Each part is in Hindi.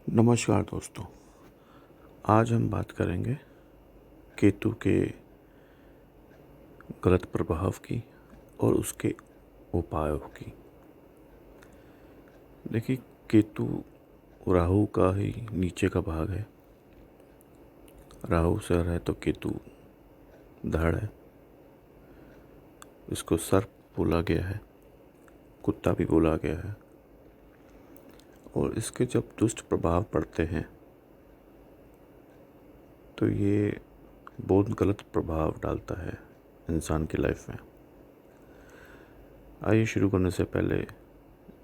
नमस्कार दोस्तों। आज हम बात करेंगे केतु के गलत प्रभाव की और उसके उपायों की। देखिए, केतु राहु का ही नीचे का भाग है। राहु सर है तो केतु धड़ है। इसको सर्प बोला गया है, कुत्ता भी बोला गया है। और इसके जब दुष्ट प्रभाव पड़ते हैं तो ये बहुत गलत प्रभाव डालता है इंसान की लाइफ में। आइए शुरू करने से पहले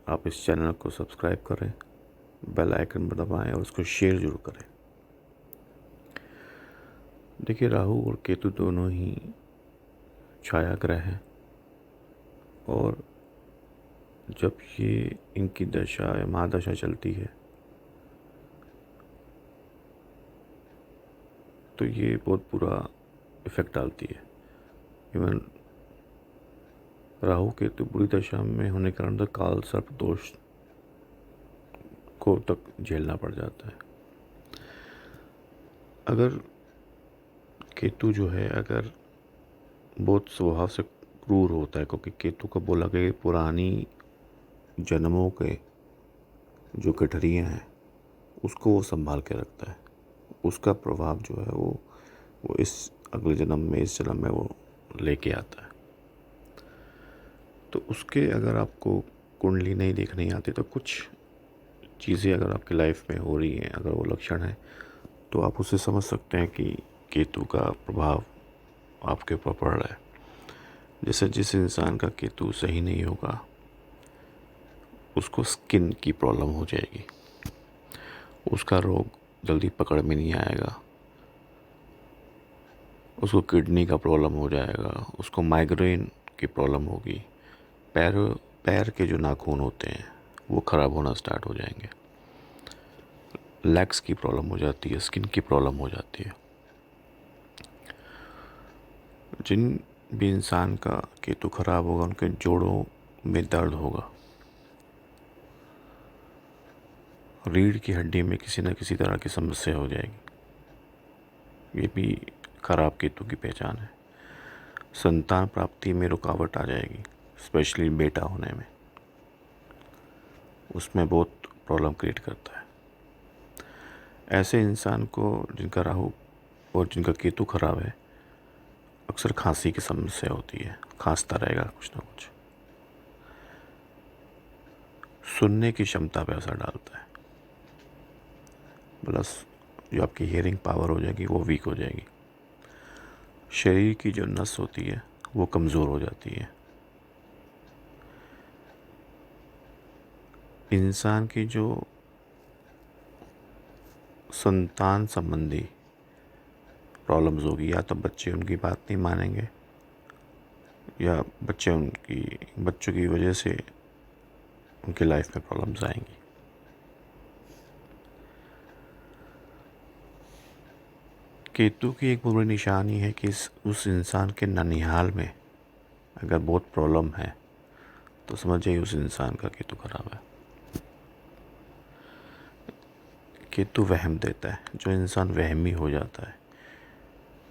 आप इस चैनल को सब्सक्राइब करें, बेल आइकन पर दबाएं और उसको शेयर जरूर करें। देखिए, राहु और केतु दोनों ही छाया ग्रह हैं और जब ये इनकी दशा या महादशा चलती है तो ये बहुत बुरा इफ़ेक्ट डालती है। इवन राहु केतु बुरी दशा में होने के कारण तो काल सर्प दोष को तक झेलना पड़ जाता है। अगर केतु जो है अगर बहुत स्वभाव से क्रूर होता है, क्योंकि केतु का बोला गया कि पुरानी जन्मों के जो गठरियाँ हैं उसको वो संभाल के रखता है। उसका प्रभाव जो है वो इस अगले जन्म में, इस जन्म में वो लेके आता है। तो उसके अगर आपको कुंडली नहीं देखनी आती तो कुछ चीज़ें अगर आपकी लाइफ में हो रही हैं, अगर वो लक्षण है तो आप उसे समझ सकते हैं कि केतु का प्रभाव आपके ऊपर पड़ रहा है। जैसे जिस इंसान का केतु सही नहीं होगा उसको स्किन की प्रॉब्लम हो जाएगी, उसका रोग जल्दी पकड़ में नहीं आएगा, उसको किडनी का प्रॉब्लम हो जाएगा, उसको माइग्रेन की प्रॉब्लम होगी, पैर पैर के जो नाखून होते हैं वो ख़राब होना स्टार्ट हो जाएंगे, लेग्स की प्रॉब्लम हो जाती है, स्किन की प्रॉब्लम हो जाती है। जिन भी इंसान का केतु ख़राब होगा उनके जोड़ों में दर्द होगा, रीढ़ की हड्डी में किसी न किसी तरह की समस्या हो जाएगी। ये भी खराब केतु की पहचान है। संतान प्राप्ति में रुकावट आ जाएगी, स्पेशली बेटा होने में, उसमें बहुत प्रॉब्लम क्रिएट करता है। ऐसे इंसान को जिनका राहु और जिनका केतु खराब है अक्सर खांसी की समस्या होती है, खांसता रहेगा कुछ ना कुछ। सुनने की क्षमता पे असर डालता है, प्लस जो आपकी हियरिंग पावर हो जाएगी वो वीक हो जाएगी। शरीर की जो नस होती है वो कमज़ोर हो जाती है। इंसान की जो संतान संबंधी प्रॉब्लम्स होगी, या तो बच्चे उनकी बात नहीं मानेंगे या बच्चों की वजह से उनकी लाइफ में प्रॉब्लम्स आएंगी। केतु की एक बुरी निशानी है कि उस इंसान के ननिहाल में अगर बहुत प्रॉब्लम है तो समझ जाइए उस इंसान का केतु खराब है। केतु वहम देता है, जो इंसान वहमी हो जाता है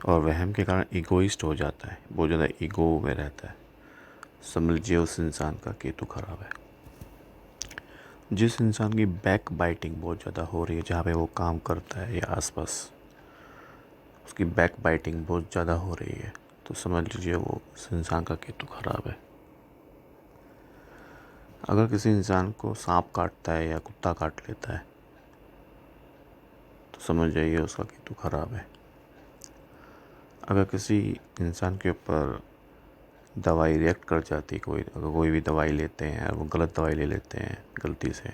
और वहम के कारण ईगोइस्ट हो जाता है, बहुत ज़्यादा ईगो में रहता है, समझ लीजिए उस इंसान का केतु खराब है। जिस इंसान की बैक बाइटिंग बहुत ज़्यादा हो रही है, जहाँ पे वो काम करता है या आसपास उसकी बैक बाइटिंग बहुत ज़्यादा हो रही है, तो समझ लीजिए वो उस इंसान का केतु खराब है। अगर किसी इंसान को सांप काटता है या कुत्ता काट लेता है तो समझ जाइए उसका केतु खराब है। अगर किसी इंसान के ऊपर दवाई रिएक्ट कर जाती है, अगर कोई भी दवाई लेते हैं और वो गलत दवाई ले लेते हैं गलती से,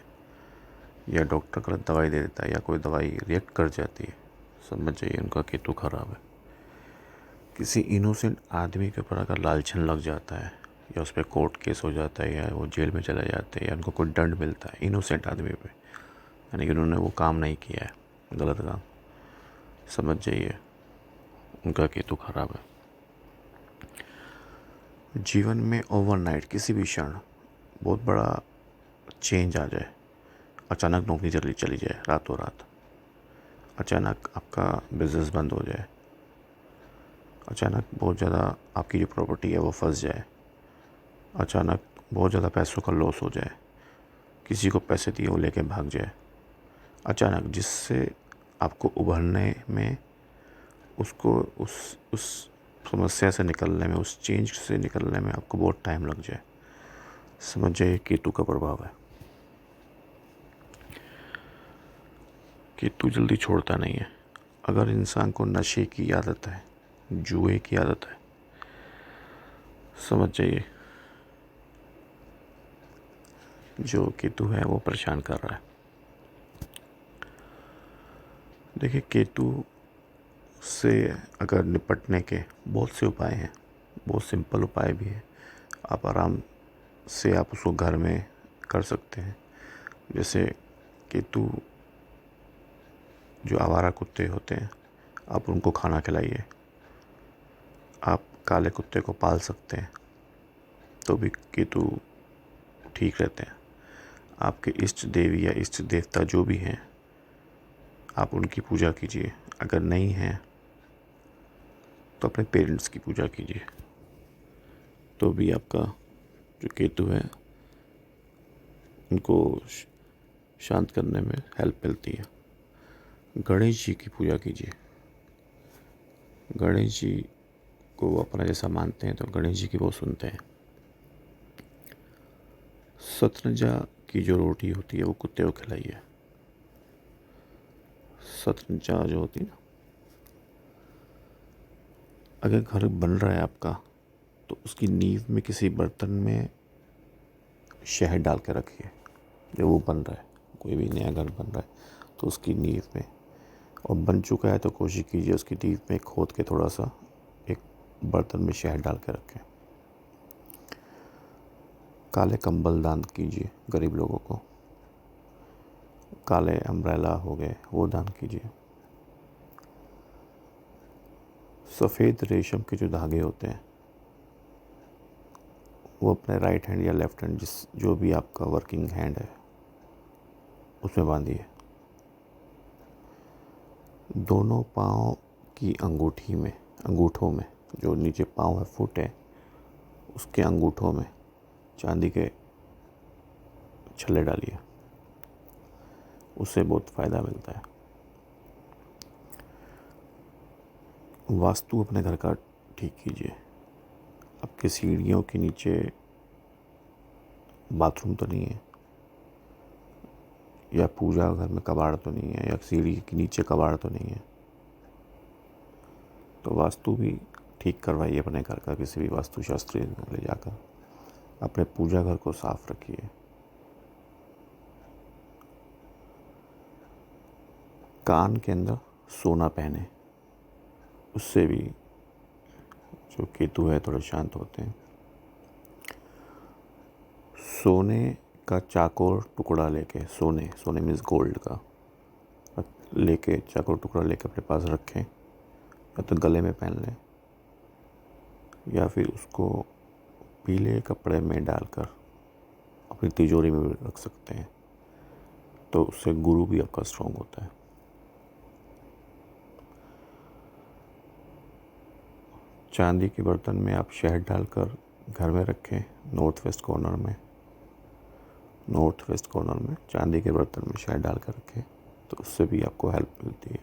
या डॉक्टर गलत दवाई दे देता है या कोई दवाई रिएक्ट कर जाती है, समझ जाइए उनका केतु खराब है। किसी इनोसेंट आदमी के ऊपर अगर लालछन लग जाता है या उस पर कोर्ट केस हो जाता है या वो जेल में चले जाते हैं या उनको कोई दंड मिलता है इनोसेंट आदमी पे, यानी कि उन्होंने वो काम नहीं किया है, गलत काम, समझ जाइए उनका केतु खराब है। जीवन में ओवरनाइट किसी भी क्षण बहुत बड़ा चेंज आ जाए अचानक नौकरी चली चली जाए रातों रात, अचानक आपका बिज़नेस बंद हो जाए, अचानक बहुत ज़्यादा आपकी जो प्रॉपर्टी है वो फंस जाए, अचानक बहुत ज़्यादा पैसों का लॉस हो जाए, किसी को पैसे दिए वो लेके भाग जाए अचानक, जिससे आपको उभरने में, उसको उस समस्या से निकलने में, उस चेंज से निकलने में आपको बहुत टाइम लग जाए। समझ जाइए केतु का प्रभाव है। केतु जल्दी छोड़ता नहीं है। अगर इंसान को नशे की आदत है, जुए की आदत है, समझ जाइए जो केतु है वो परेशान कर रहा है। देखिए, केतु से अगर निपटने के बहुत से उपाय हैं, बहुत सिंपल उपाय भी हैं। आप आराम से आप उसको घर में कर सकते हैं। जैसे केतु जो आवारा कुत्ते होते हैं, आप उनको खाना खिलाइए। आप काले कुत्ते को पाल सकते हैं, तो भी केतु ठीक रहते हैं। आपके इष्ट देवी या इष्ट देवता जो भी हैं, आप उनकी पूजा कीजिए। अगर नहीं है तो अपने पेरेंट्स की पूजा कीजिए, तो भी आपका जो केतु है उनको शांत करने में हेल्प मिलती है। गणेश जी की पूजा कीजिए। गणेश जी को वो अपना जैसा मानते हैं, तो गणेश जी की वो सुनते हैं। सतरंजा की जो रोटी होती है वो कुत्ते को खिलाइए। सतरंजा जो होती है ना, अगर घर बन रहा है आपका, तो उसकी नींव में किसी बर्तन में शहद डाल के रखिए। जो वो बन रहा है, कोई भी नया घर बन रहा है तो उसकी नींव में, और बन चुका है तो कोशिश कीजिए उसकी नींव में खोद के थोड़ा सा एक बर्तन में शहद डाल के रखें। काले कंबल दान कीजिए गरीब लोगों को। काले अम्ब्रेला हो गए, वो दान कीजिए। सफ़ेद रेशम के जो धागे होते हैं, वो अपने राइट हैंड या लेफ़्ट हैंड, जो भी आपका वर्किंग हैंड है, उसमें बांधिए। दोनों पाँव की अंगूठों में, जो नीचे पाँव है, फुट है, उसके अंगूठों में चांदी के छल्ले डालिए। उससे बहुत फ़ायदा मिलता है। वास्तु अपने घर का ठीक कीजिए। आपके सीढ़ियों के नीचे बाथरूम तो नहीं है, या पूजा घर में कबाड़ तो नहीं है, या सीढ़ी के नीचे कबाड़ तो नहीं है, तो वास्तु भी ठीक करवाइए अपने घर का। किसी भी वास्तुशास्त्री ले जाकर अपने पूजा घर को साफ रखिए। कान के अंदर सोना पहने, उससे भी जो केतु है थोड़े शांत होते हैं। सोने का चाकोर टुकड़ा लेके, सोने मीन्स गोल्ड का लेके, चाकोर टुकड़ा लेके अपने पास रखें, या तो गले में पहन लें, या फिर उसको पीले कपड़े में डालकर अपनी तिजोरी में भी रख सकते हैं। तो उससे गुरु भी आपका स्ट्रॉन्ग होता है। चांदी के बर्तन में आप शहद डालकर घर में रखें। नॉर्थ वेस्ट कॉर्नर में चांदी के बर्तन में शहद डालकर रखें, तो उससे भी आपको हेल्प मिलती है।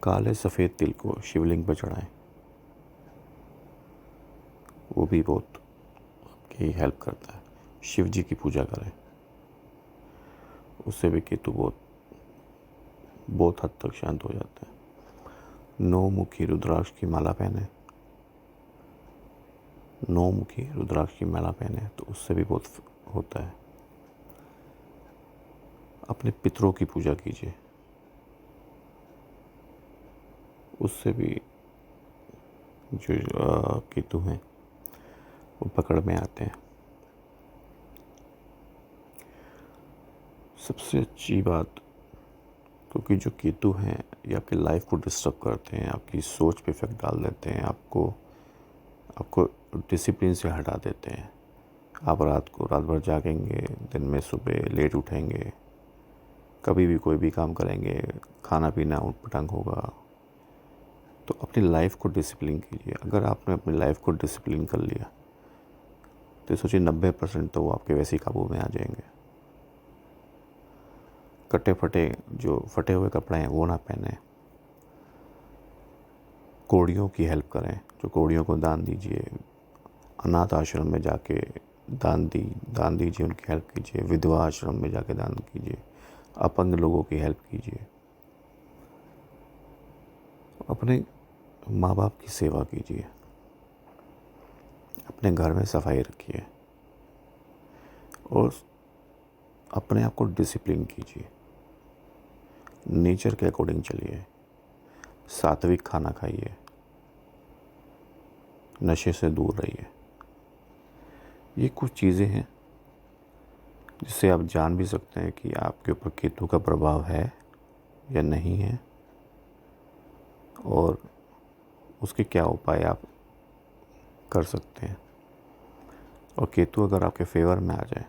काले सफ़ेद तिल को शिवलिंग पर चढ़ाएं, वो भी बहुत आपकी हेल्प करता है। शिव जी की पूजा करें, उससे भी केतु बहुत हद तक शांत हो जाता है। 9 मुखी रुद्राक्ष की माला पहने, 9 मुखी रुद्राक्ष की माला पहने, तो उससे भी बहुत होता है। अपने पितरों की पूजा कीजिए, उससे भी जो केतु हैं वो पकड़ में आते हैं। सबसे अच्छी बात, क्योंकि जो केतु हैं ये आपकी लाइफ को डिस्टर्ब करते हैं, आपकी सोच पे इफेक्ट डाल देते हैं, आपको डिसिप्लिन से हटा देते हैं, आप रात भर जागेंगे, दिन में सुबह लेट उठेंगे, कभी भी कोई भी काम करेंगे, खाना पीना ऊट-पटांग होगा। तो अपनी लाइफ को डिसिप्लिन कीजिए। अगर आपने अपनी लाइफ को डिसिप्लिन कर लिया तो सोचिए 90% तो वो आपके वैसे ही काबू में आ जाएंगे। फटे हुए कपड़े हैं वो ना पहने। कोढ़ियों की हेल्प करें, जो कोढ़ियों को दान दीजिए। अनाथ आश्रम में जाके दान दीजिए, उनकी हेल्प कीजिए। विधवा आश्रम में जाके दान कीजिए। अपंग लोगों की हेल्प कीजिए। अपने माँ बाप की सेवा कीजिए। अपने घर में सफाई रखिए और अपने आप को डिसिप्लिन कीजिए। नेचर के अकॉर्डिंग चलिए। सात्विक खाना खाइए। नशे से दूर रहिए। ये कुछ चीज़ें हैं जिससे आप जान भी सकते हैं कि आपके ऊपर केतु का प्रभाव है या नहीं है, और उसके क्या उपाय आप कर सकते हैं। और केतु अगर आपके फेवर में आ जाए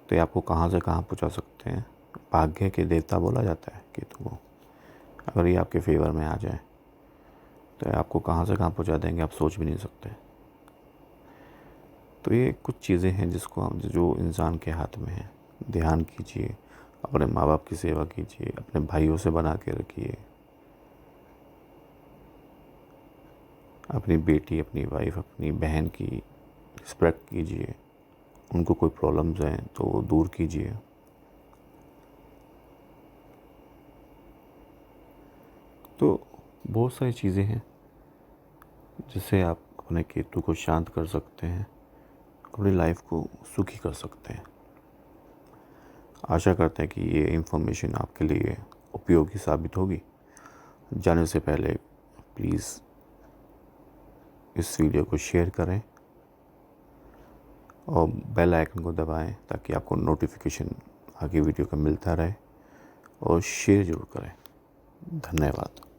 तो ये आपको कहाँ से कहाँ पहुँचा सकते हैं। भाग्य के देवता बोला जाता है केतु को। अगर ये आपके फेवर में आ जाए तो ये आपको कहाँ से कहाँ पहुँचा देंगे, आप सोच भी नहीं सकते। तो ये कुछ चीज़ें हैं जो इंसान के हाथ में है। ध्यान कीजिए, अपने माँ बाप की सेवा कीजिए, अपने भाइयों से बना के रखिए। अपनी बेटी, अपनी वाइफ, अपनी बहन की रिस्पेक्ट कीजिए। उनको कोई प्रॉब्लम्स हैं तो वो दूर कीजिए। तो बहुत सारी चीज़ें हैं जिससे आप अपने केतु को शांत कर सकते हैं, अपनी लाइफ को सुखी कर सकते हैं। आशा करते हैं कि ये इन्फॉर्मेशन आपके लिए उपयोगी साबित होगी। जाने से पहले प्लीज़ इस वीडियो को शेयर करें और बेल आइकन को दबाएं ताकि आपको नोटिफिकेशन आगे वीडियो का मिलता रहे, और शेयर ज़रूर करें। धन्यवाद।